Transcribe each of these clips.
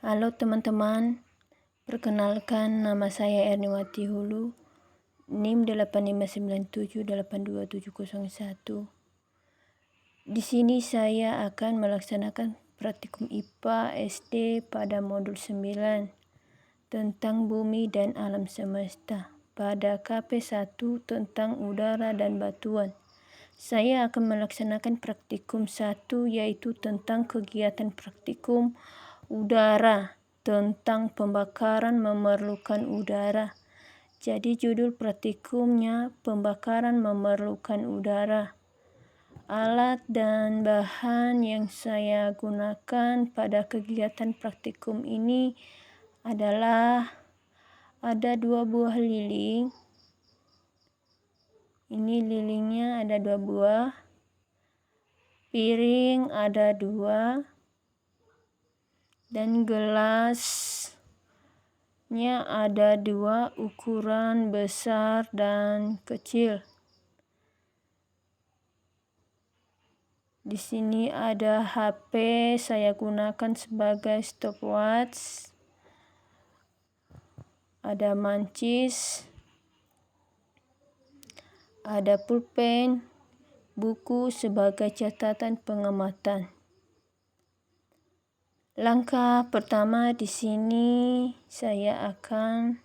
Halo teman-teman, perkenalkan nama saya Erniwati Hulu, NIM 8597827701. Di sini saya akan melaksanakan praktikum IPA SD pada modul 9 tentang bumi dan alam semesta pada KP1 tentang udara dan batuan. Saya akan melaksanakan praktikum 1 yaitu tentang kegiatan praktikum udara, tentang pembakaran memerlukan udara. Jadi judul praktikumnya pembakaran memerlukan udara. Alat dan bahan yang saya gunakan pada kegiatan praktikum ini adalah ada 2 buah lilin. Ini lilingnya ada 2 buah. Piring ada 2. Dan gelasnya ada 2 ukuran besar dan kecil. Di sini ada HP, saya gunakan sebagai stopwatch. Ada mancis, ada pulpen, buku sebagai catatan pengamatan. Langkah pertama di sini saya akan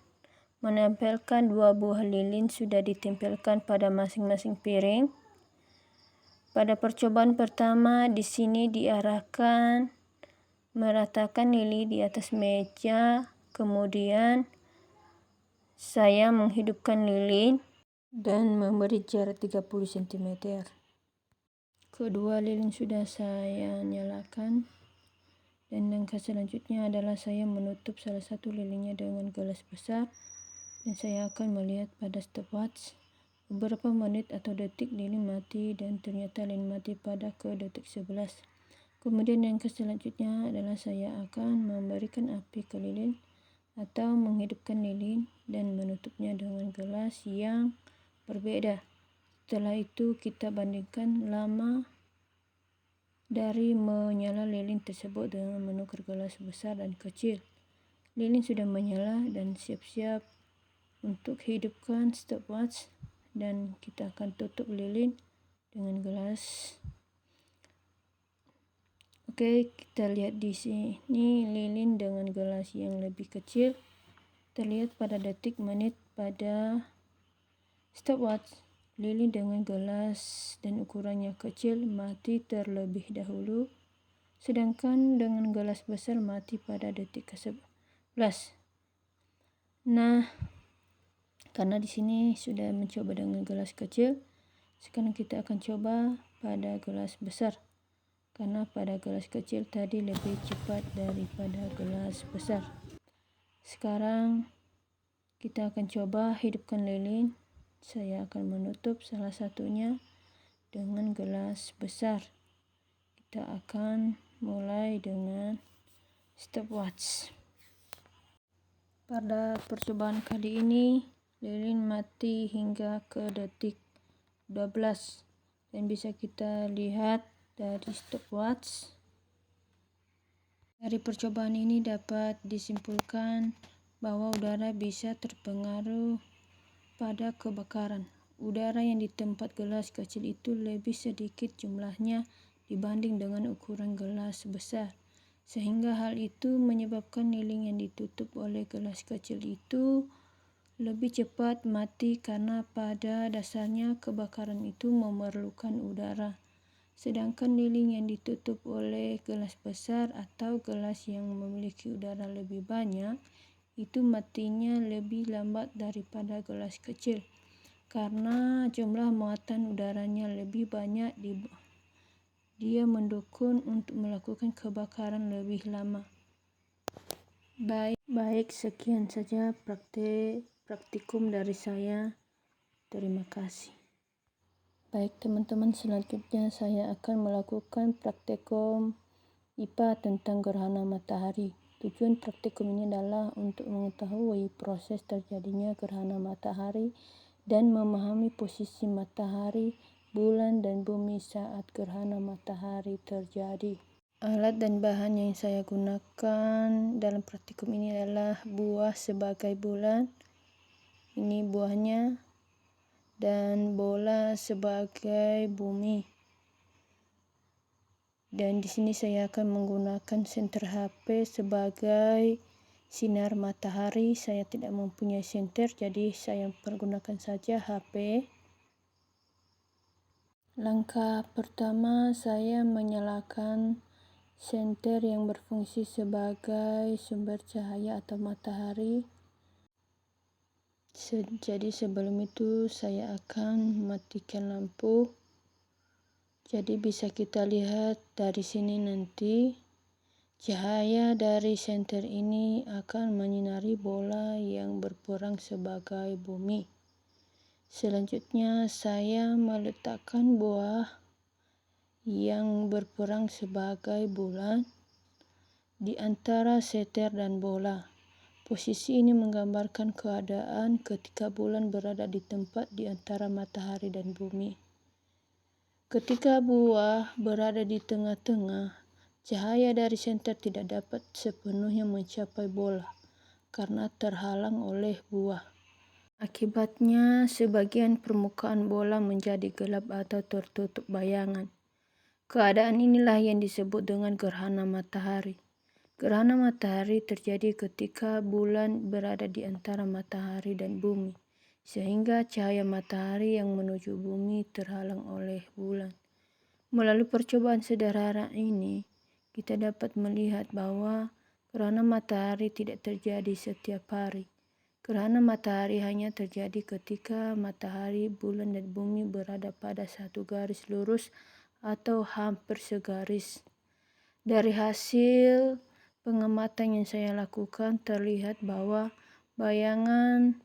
menempelkan 2 buah lilin sudah ditempelkan pada masing-masing piring. Pada percobaan pertama di sini diarahkan meratakan lilin di atas meja, kemudian saya menghidupkan lilin dan memberi jarak 30 cm. Kedua lilin sudah saya nyalakan. Dan langkah selanjutnya adalah saya menutup salah satu lilinnya dengan gelas besar dan saya akan melihat pada stopwatch beberapa menit atau detik lilin mati dan ternyata lilin mati pada ke detik 11. Kemudian langkah selanjutnya adalah saya akan memberikan api ke lilin atau menghidupkan lilin dan menutupnya dengan gelas yang berbeda. Setelah itu kita bandingkan lama dari menyala lilin tersebut dengan menukar gelas besar dan kecil. Lilin sudah menyala dan siap-siap untuk hidupkan stopwatch dan kita akan tutup lilin dengan gelas. Oke, kita lihat di sini lilin dengan gelas yang lebih kecil terlihat pada detik menit pada stopwatch. Lilin dengan gelas dan ukurannya kecil mati terlebih dahulu, sedangkan dengan gelas besar mati pada detik ke-11. Nah, karena di sini sudah mencoba dengan gelas kecil, sekarang kita akan coba pada gelas besar. Karena pada gelas kecil tadi lebih cepat daripada gelas besar. Sekarang kita akan coba hidupkan lilin. Saya akan menutup salah satunya dengan gelas besar. Kita akan mulai dengan stopwatch. Pada percobaan kali ini lilin mati hingga ke detik 12 dan bisa kita lihat dari stopwatch. Dari percobaan ini dapat disimpulkan bahwa udara bisa terpengaruh pada kebakaran. Udara yang di tempat gelas kecil itu lebih sedikit jumlahnya dibanding dengan ukuran gelas besar, sehingga hal itu menyebabkan lilin yang ditutup oleh gelas kecil itu lebih cepat mati karena pada dasarnya kebakaran itu memerlukan udara. Sedangkan lilin yang ditutup oleh gelas besar atau gelas yang memiliki udara lebih banyak itu matinya lebih lambat daripada gelas kecil karena jumlah muatan udaranya lebih banyak. Dia mendukung untuk melakukan kebakaran lebih lama. Baik, sekian saja praktikum dari saya. Terima kasih. Baik teman-teman, selanjutnya saya akan melakukan praktikum IPA tentang gerhana matahari. Tujuan praktikum ini adalah untuk mengetahui proses terjadinya gerhana matahari dan memahami posisi matahari, bulan, dan bumi saat gerhana matahari terjadi. Alat dan bahan yang saya gunakan dalam praktikum ini adalah buah sebagai bulan, ini buahnya, dan bola sebagai bumi. Dan di sini saya akan menggunakan senter HP sebagai sinar matahari. Saya tidak mempunyai senter, jadi saya pergunakan saja HP. Langkah pertama, saya menyalakan senter yang berfungsi sebagai sumber cahaya atau matahari. Jadi sebelum itu saya akan mematikan lampu. Jadi bisa kita lihat dari sini nanti cahaya dari senter ini akan menyinari bola yang berperan sebagai bumi. Selanjutnya saya meletakkan buah yang berperan sebagai bulan di antara senter dan bola. Posisi ini menggambarkan keadaan ketika bulan berada di tempat di antara matahari dan bumi. Ketika buah berada di tengah-tengah, cahaya dari senter tidak dapat sepenuhnya mencapai bola karena terhalang oleh buah. Akibatnya, sebagian permukaan bola menjadi gelap atau tertutup bayangan. Keadaan inilah yang disebut dengan gerhana matahari. Gerhana matahari terjadi ketika bulan berada di antara matahari dan bumi, sehingga cahaya matahari yang menuju bumi terhalang oleh bulan. Melalui percobaan sederhana ini, kita dapat melihat bahwa gerhana matahari tidak terjadi setiap hari. Gerhana matahari hanya terjadi ketika matahari, bulan, dan bumi berada pada satu garis lurus atau hampir segaris. Dari hasil pengamatan yang saya lakukan, terlihat bahwa bayangan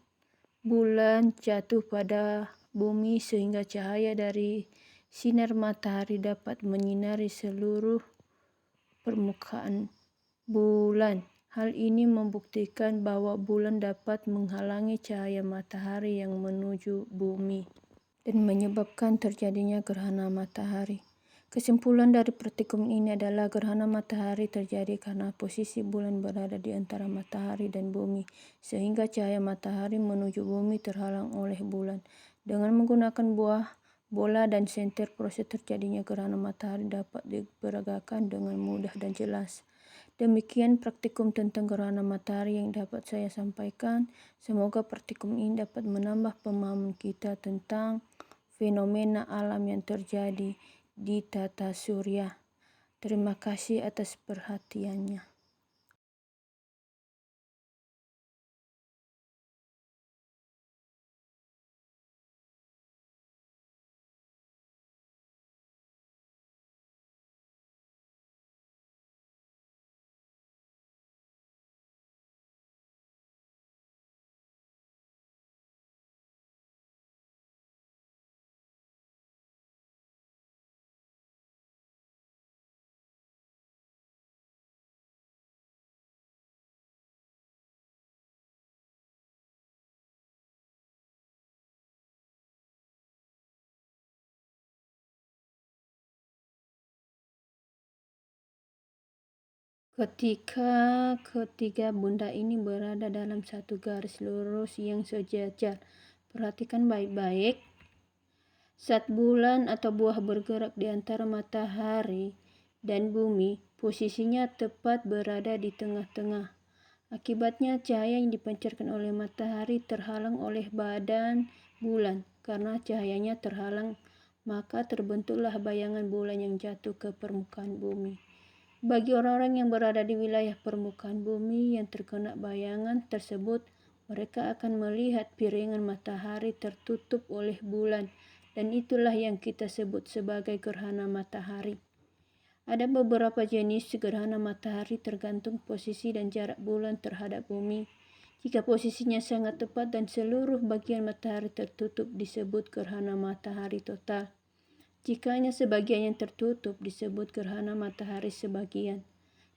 bulan jatuh pada bumi sehingga cahaya dari sinar matahari dapat menyinari seluruh permukaan bulan. Hal ini membuktikan bahwa bulan dapat menghalangi cahaya matahari yang menuju bumi dan menyebabkan terjadinya gerhana matahari. Kesimpulan dari praktikum ini adalah gerhana matahari terjadi karena posisi bulan berada di antara matahari dan bumi, sehingga cahaya matahari menuju bumi terhalang oleh bulan. Dengan menggunakan buah, bola, dan senter, proses terjadinya gerhana matahari dapat diperagakan dengan mudah dan jelas. Demikian praktikum tentang gerhana matahari yang dapat saya sampaikan. Semoga praktikum ini dapat menambah pemahaman kita tentang fenomena alam yang terjadi di tata surya. Terima kasih atas perhatiannya. Ketika ketiga benda ini berada dalam satu garis lurus yang sejajar, perhatikan baik-baik. Saat bulan atau buah bergerak di antara matahari dan bumi, posisinya tepat berada di tengah-tengah. Akibatnya, cahaya yang dipancarkan oleh matahari terhalang oleh badan bulan. Karena cahayanya terhalang, maka terbentuklah bayangan bulan yang jatuh ke permukaan bumi. Bagi orang-orang yang berada di wilayah permukaan bumi yang terkena bayangan tersebut, mereka akan melihat piringan matahari tertutup oleh bulan, dan itulah yang kita sebut sebagai gerhana matahari. Ada beberapa jenis gerhana matahari tergantung posisi dan jarak bulan terhadap bumi. Jika posisinya sangat tepat dan seluruh bagian matahari tertutup, disebut gerhana matahari total. Jika hanya sebagian yang tertutup, disebut gerhana matahari sebagian.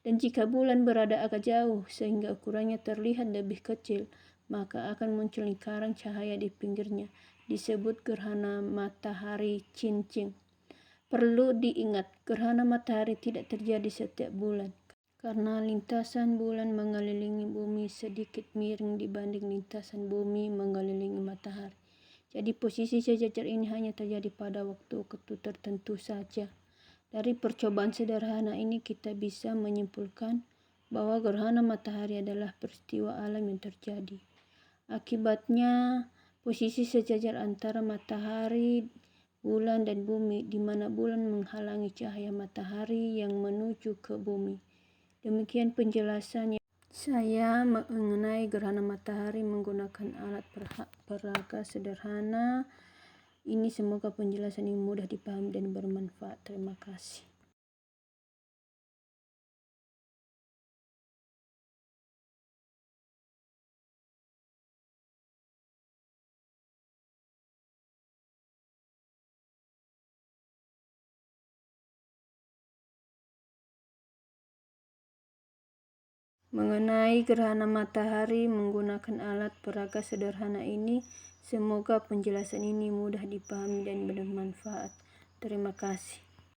Dan jika bulan berada agak jauh sehingga ukurannya terlihat lebih kecil, maka akan muncul lingkaran cahaya di pinggirnya, disebut gerhana matahari cincin. Perlu diingat, gerhana matahari tidak terjadi setiap bulan, karena lintasan bulan mengelilingi bumi sedikit miring dibanding lintasan bumi mengelilingi matahari. Jadi posisi sejajar ini hanya terjadi pada waktu-waktu tertentu saja. Dari percobaan sederhana ini kita bisa menyimpulkan bahwa gerhana matahari adalah peristiwa alam yang terjadi. Akibatnya, posisi sejajar antara matahari, bulan, dan bumi, di mana bulan menghalangi cahaya matahari yang menuju ke bumi. Demikian penjelasannya saya mengenai gerhana matahari menggunakan alat peraga sederhana. Ini semoga penjelasan ini mudah dipahami dan bermanfaat. Terima kasih. Mengenai gerhana matahari menggunakan alat peraga sederhana ini, semoga penjelasan ini mudah dipahami dan bermanfaat. Terima kasih.